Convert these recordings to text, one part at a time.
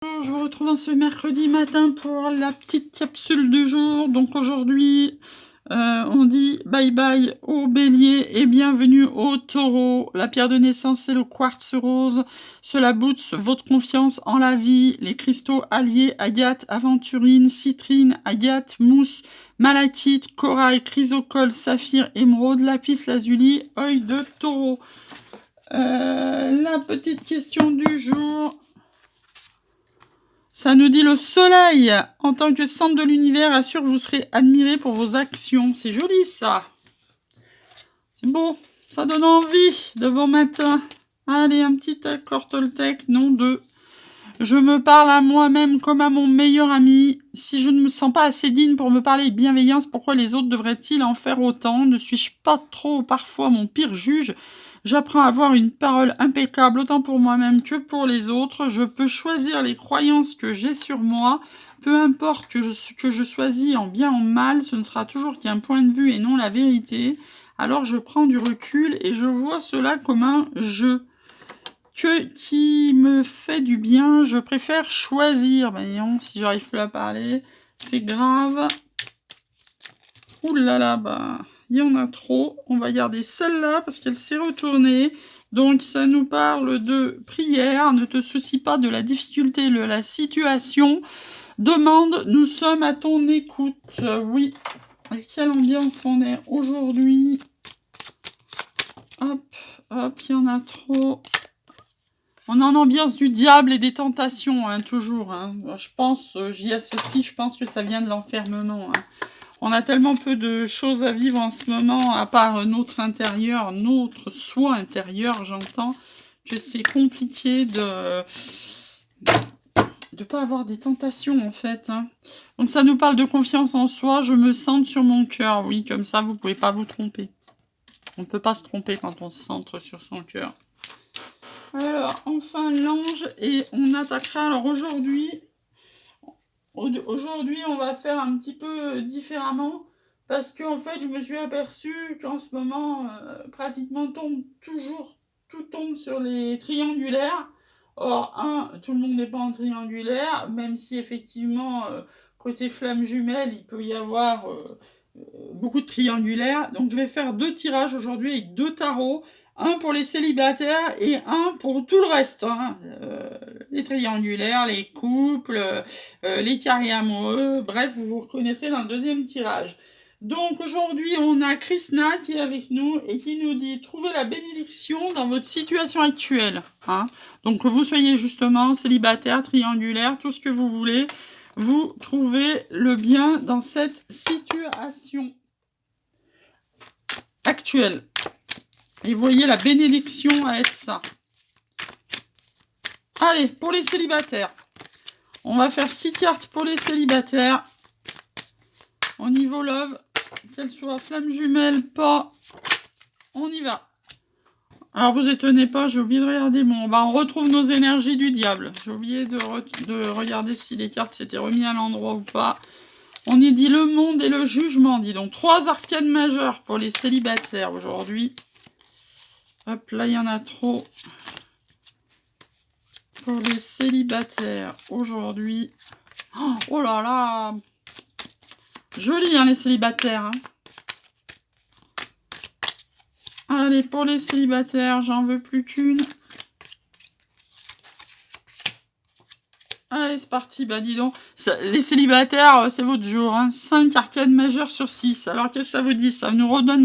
Je vous retrouve ce mercredi matin pour la petite capsule du jour. Donc aujourd'hui, on dit bye bye au bélier et bienvenue au taureau. La pierre de naissance, c'est le quartz rose. Cela booste votre confiance en la vie. Les cristaux alliés, agate, aventurine, citrine, agate, mousse, malachite, corail, chrysocole, saphir, émeraude, lapis lazuli, œil de taureau. La petite question du jour... Ça nous dit le soleil, en tant que centre de l'univers, assure que vous serez admiré pour vos actions. C'est joli ça. C'est beau, ça donne envie de bon matin. Allez, un petit accord Toltec, nom de... Je me parle à moi-même comme à mon meilleur ami. Si je ne me sens pas assez digne pour me parler de bienveillance, pourquoi les autres devraient-ils en faire autant? Ne suis-je pas trop parfois mon pire juge? J'apprends à avoir une parole impeccable autant pour moi-même que pour les autres. Je peux choisir les croyances que j'ai sur moi. Peu importe que je choisis en bien ou en mal, ce ne sera toujours qu'un point de vue et non la vérité. Alors je prends du recul et je vois cela comme un jeu. Qui me fait du bien, je préfère choisir. Ben voyons, si j'arrive plus à parler, c'est grave. Ouh là là, bah, il y en a trop. On va garder celle-là parce qu'elle s'est retournée. Donc ça nous parle de prière. Ne te soucie pas de la difficulté de la situation. Demande, nous sommes à ton écoute. Oui. Et quelle ambiance on est aujourd'hui. Hop, hop, il y en a trop. On est en ambiance du diable et des tentations, hein, toujours. Hein. Je pense, j'y associe, je pense que ça vient de l'enfermement. Hein. On a tellement peu de choses à vivre en ce moment, à part notre intérieur, notre soi intérieur, j'entends, que c'est compliqué de pas avoir des tentations, en fait. Hein. Donc ça nous parle de confiance en soi, je me centre sur mon cœur. Oui, comme ça, vous pouvez pas vous tromper. On ne peut pas se tromper quand on se centre sur son cœur. Alors, enfin, l'ange, et on attaquera. Alors, aujourd'hui, on va faire un petit peu différemment, parce qu'en fait, je me suis aperçue qu'en ce moment, pratiquement tout tombe sur les triangulaires. Or, tout le monde n'est pas en triangulaire, même si effectivement, côté flamme jumelle, il peut y avoir beaucoup de triangulaires. Donc, je vais faire 2 tirages aujourd'hui avec 2 tarots. Un pour les célibataires et un pour tout le reste. Hein. Les triangulaires, les couples, les carrés amoureux. Bref, vous vous reconnaîtrez dans le deuxième tirage. Donc aujourd'hui, on a Krishna qui est avec nous et qui nous dit « Trouvez la bénédiction dans votre situation actuelle. Hein » Donc que vous soyez justement célibataire, triangulaire, tout ce que vous voulez, vous trouvez le bien dans cette situation actuelle. Et vous voyez la bénédiction à être ça. Allez, pour les célibataires. On va faire 6 cartes pour les célibataires. Au niveau love, qu'elle soit flamme jumelle, pas. On y va. Alors vous étonnez pas, j'ai oublié de regarder. Bon, on retrouve nos énergies du diable. J'ai oublié de regarder si les cartes s'étaient remis à l'endroit ou pas. On y dit le monde et le jugement, dis donc. 3 arcanes majeures pour les célibataires aujourd'hui. Hop, là, il y en a trop. Pour les célibataires, aujourd'hui... Oh là là! Joli, hein, les célibataires. Hein. Allez, pour les célibataires, j'en veux plus qu'une. Allez, c'est parti. Bah, dis donc. Les célibataires, c'est votre jour. Hein. 5 arcanes majeures sur 6. Alors, qu'est-ce que ça vous dit? Ça nous redonne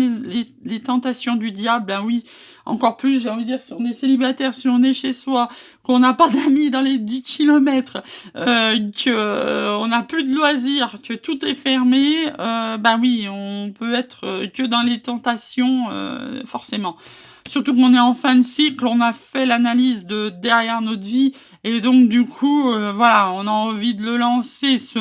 les tentations du diable. Ben oui, encore plus, j'ai envie de dire, si on est célibataire, si on est chez soi, qu'on n'a pas d'amis dans les 10 kilomètres, qu'on n'a plus de loisirs, que tout est fermé, ben oui, on peut être que dans les tentations, forcément. Surtout qu'on est en fin de cycle, on a fait l'analyse de derrière notre vie, et donc du coup, voilà, on a envie de le lancer, ce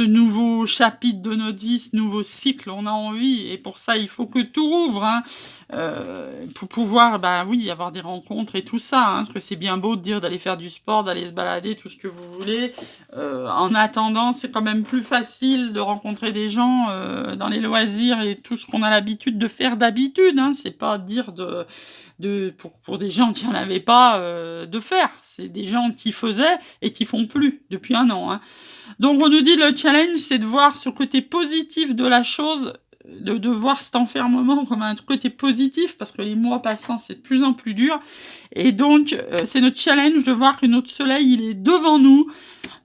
nouveau chapitre de notre vie, ce nouveau cycle, on a envie, et pour ça, il faut que tout rouvre, hein. pour pouvoir, bah oui, avoir des rencontres et tout ça, hein, parce que c'est bien beau de dire d'aller faire du sport, d'aller se balader, tout ce que vous voulez. En attendant, c'est quand même plus facile de rencontrer des gens dans les loisirs et tout ce qu'on a l'habitude de faire d'habitude, hein. C'est pas dire pour des gens qui n'en avaient pas de faire. C'est des gens qui faisaient et qui font plus depuis 1 an, hein. Donc on nous dit le challenge, c'est de voir ce côté positif de la chose, de voir cet enfermement comme un côté positif, parce que les mois passants, c'est de plus en plus dur. Et donc, c'est notre challenge de voir que notre soleil, il est devant nous.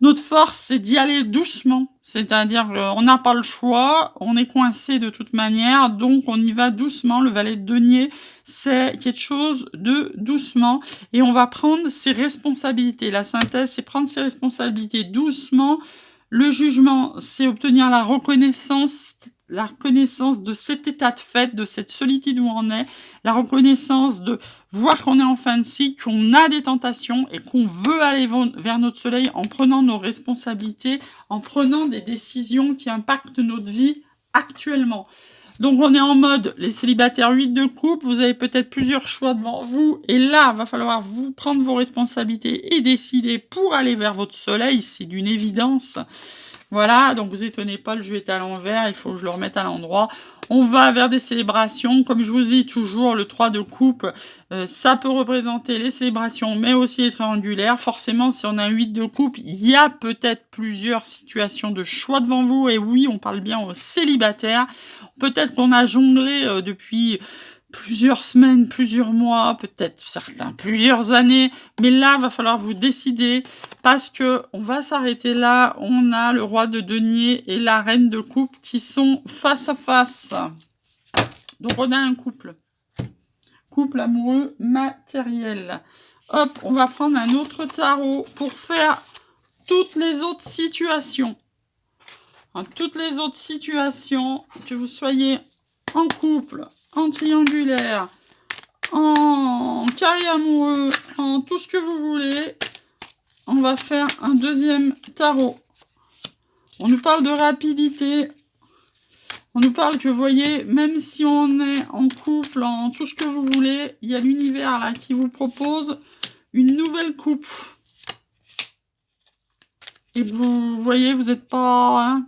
Notre force, c'est d'y aller doucement. C'est-à-dire, on n'a pas le choix, on est coincé de toute manière, donc on y va doucement. Le valet de denier, c'est quelque chose de doucement. Et on va prendre ses responsabilités. La synthèse, c'est prendre ses responsabilités doucement. Le jugement, c'est obtenir la reconnaissance de cet état de fait, de cette solitude où on est, la reconnaissance de voir qu'on est en fin de cycle, qu'on a des tentations et qu'on veut aller vers notre soleil en prenant nos responsabilités, en prenant des décisions qui impactent notre vie actuellement. Donc on est en mode les célibataires 8 de coupe, vous avez peut-être plusieurs choix devant vous et là, va falloir vous prendre vos responsabilités et décider pour aller vers votre soleil, c'est d'une évidence. Voilà, donc vous étonnez pas, le jeu est à l'envers, il faut que je le remette à l'endroit. On va vers des célébrations, comme je vous dis toujours, le 3 de coupe, ça peut représenter les célébrations, mais aussi les triangulaires. Forcément, si on a un 8 de coupe, il y a peut-être plusieurs situations de choix devant vous, et oui, on parle bien aux célibataires. Peut-être qu'on a jonglé depuis plusieurs semaines, plusieurs mois, peut-être certains, plusieurs années, mais là, va falloir vous décider, parce que on va s'arrêter là. On a le roi de denier et la reine de coupe qui sont face à face. Donc on a un couple amoureux matériel. Hop, on va prendre un autre tarot pour faire toutes les autres situations. Toutes les autres situations, que vous soyez en couple, en triangulaire, en carré amoureux, en tout ce que vous voulez, on va faire un deuxième tarot. On nous parle de rapidité. On nous parle que, vous voyez, même si on est en couple, en tout ce que vous voulez, il y a l'univers là qui vous propose une nouvelle coupe. Et vous voyez, vous n'êtes pas,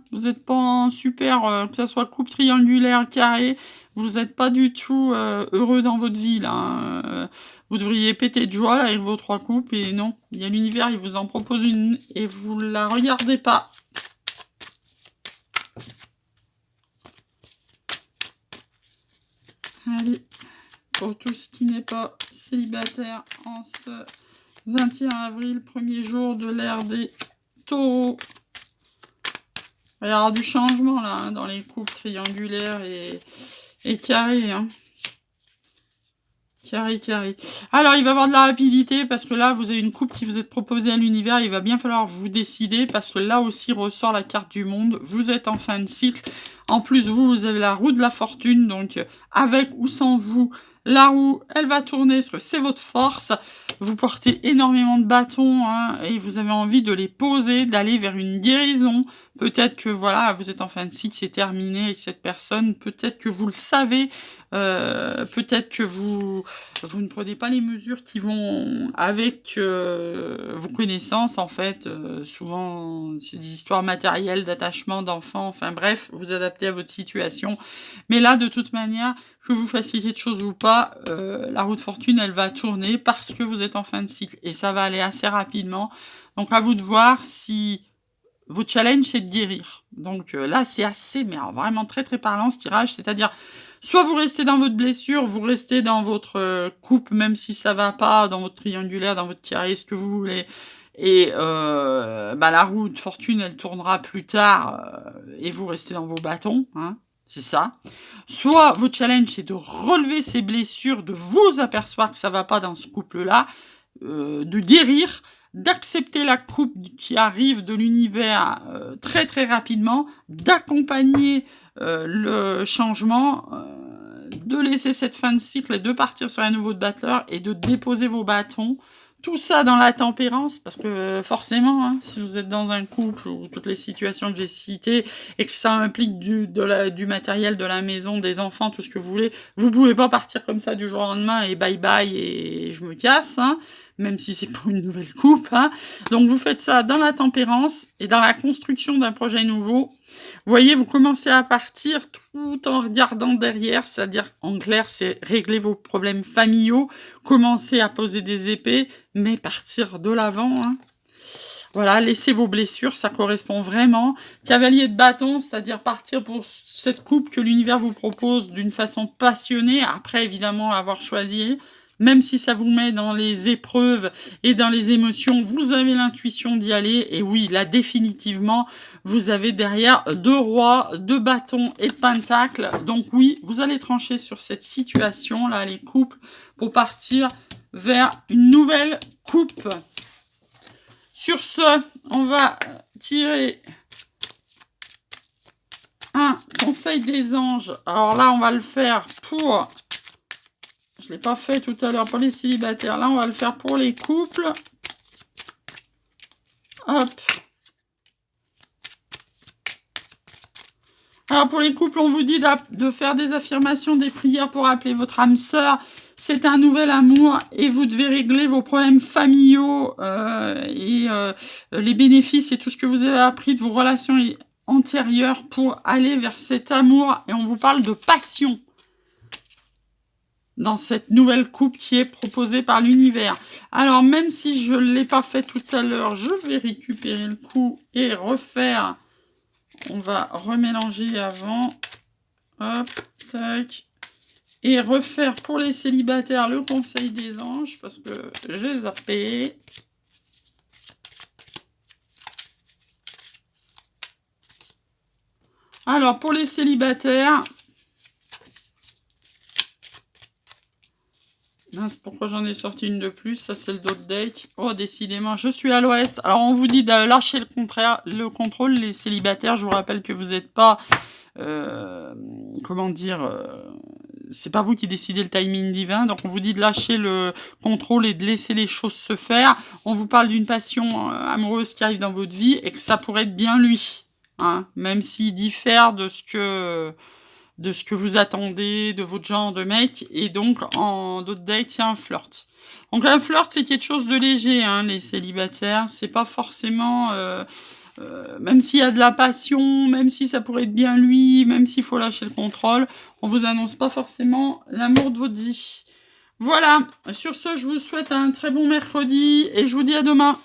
en super, que ça soit coupe triangulaire, carré, vous n'êtes pas du tout heureux dans votre vie, là. Vous devriez péter de joie là, avec vos 3 coupes, et non. Il y a l'univers, il vous en propose une, et vous la regardez pas. Allez, pour tout ce qui n'est pas célibataire, en ce 21 avril, premier jour de l'ère des taureaux. Il y aura du changement là, hein, dans les coupes triangulaires et carrés. Hein. Carré. Alors, il va y avoir de la rapidité parce que là, vous avez une coupe qui vous est proposée à l'univers. Il va bien falloir vous décider parce que là aussi ressort la carte du monde. Vous êtes en fin de cycle. En plus, vous avez la roue de la fortune. Donc, avec ou sans vous, la roue, elle va tourner parce que c'est votre force. Vous portez énormément de bâtons hein, et vous avez envie de les poser, d'aller vers une guérison. Peut-être que voilà, vous êtes en fin de cycle, c'est terminé avec cette personne. Peut-être que vous le savez. Peut-être que vous ne prenez pas les mesures qui vont avec vos connaissances. En fait, souvent, c'est des histoires matérielles, d'attachement, d'enfants. Enfin bref, vous adaptez à votre situation. Mais là, de toute manière, que vous fassiez quelque chose ou pas, la roue de fortune, elle va tourner parce que vous êtes en fin de cycle. Et ça va aller assez rapidement. Donc, à vous de voir si votre challenge, c'est de guérir. Donc là, c'est assez, mais alors, vraiment très, très parlant, ce tirage. C'est-à-dire, soit vous restez dans votre blessure, vous restez dans votre coupe, même si ça va pas, dans votre triangulaire, dans votre carré, ce que vous voulez. Et la roue de fortune, elle tournera plus tard et vous restez dans vos bâtons. Hein, c'est ça. Soit votre challenge, c'est de relever ces blessures, de vous apercevoir que ça va pas dans ce couple-là, de guérir, d'accepter la coupe qui arrive de l'univers très très rapidement, d'accompagner le changement, de laisser cette fin de cycle et de partir sur un nouveau battleur et de déposer vos bâtons Tout ça dans la tempérance, parce que forcément, hein, si vous êtes dans un couple où toutes les situations que j'ai citées et que ça implique du matériel de la maison, des enfants, tout ce que vous voulez, vous pouvez pas partir comme ça du jour au lendemain et bye bye et je me casse, hein, même si c'est pour une nouvelle coupe. Hein. Donc vous faites ça dans la tempérance et dans la construction d'un projet nouveau. Vous voyez, vous commencez à partir tout en regardant derrière, c'est-à-dire en clair, c'est régler vos problèmes familiaux, commencer à poser des épées, mais partir de l'avant. Hein. Voilà, laissez vos blessures, ça correspond vraiment. Cavalier de bâton, c'est-à-dire partir pour cette coupe que l'univers vous propose d'une façon passionnée, après évidemment avoir choisi. Même si ça vous met dans les épreuves et dans les émotions, vous avez l'intuition d'y aller. Et oui, là, définitivement, vous avez derrière 2 rois, 2 bâtons et de pentacles. Donc oui, vous allez trancher sur cette situation-là, les couples, pour partir vers une nouvelle coupe. Sur ce, on va tirer un conseil des anges. Alors là, on va le faire pour... Je ne l'ai pas fait tout à l'heure pour les célibataires. Là, on va le faire pour les couples. Hop. Alors, pour les couples, on vous dit de faire des affirmations, des prières pour appeler votre âme sœur. C'est un nouvel amour et vous devez régler vos problèmes familiaux et les bénéfices et tout ce que vous avez appris de vos relations antérieures pour aller vers cet amour. Et on vous parle de passion dans cette nouvelle coupe qui est proposée par l'univers. Alors, même si je ne l'ai pas fait tout à l'heure, je vais récupérer le coup et refaire. On va remélanger avant. Hop, tac. Et refaire pour les célibataires le conseil des anges, parce que j'ai zappé. Alors, pour les célibataires... C'est pourquoi j'en ai sorti une de plus. Ça, c'est le dot date. Oh, décidément, je suis à l'ouest. Alors, on vous dit de lâcher le contrôle, les célibataires. Je vous rappelle que vous n'êtes pas... comment dire... c'est pas vous qui décidez le timing divin. Donc, on vous dit de lâcher le contrôle et de laisser les choses se faire. On vous parle d'une passion amoureuse qui arrive dans votre vie et que ça pourrait être bien lui. Hein, même s'il diffère de ce que vous attendez, de votre genre de mec, et donc en d'autres dates, c'est un flirt. Donc un flirt, c'est quelque chose de léger, hein, les célibataires, c'est pas forcément... même s'il y a de la passion, même si ça pourrait être bien lui, même s'il faut lâcher le contrôle, on vous annonce pas forcément l'amour de votre vie. Voilà, sur ce, je vous souhaite un très bon mercredi, et je vous dis à demain.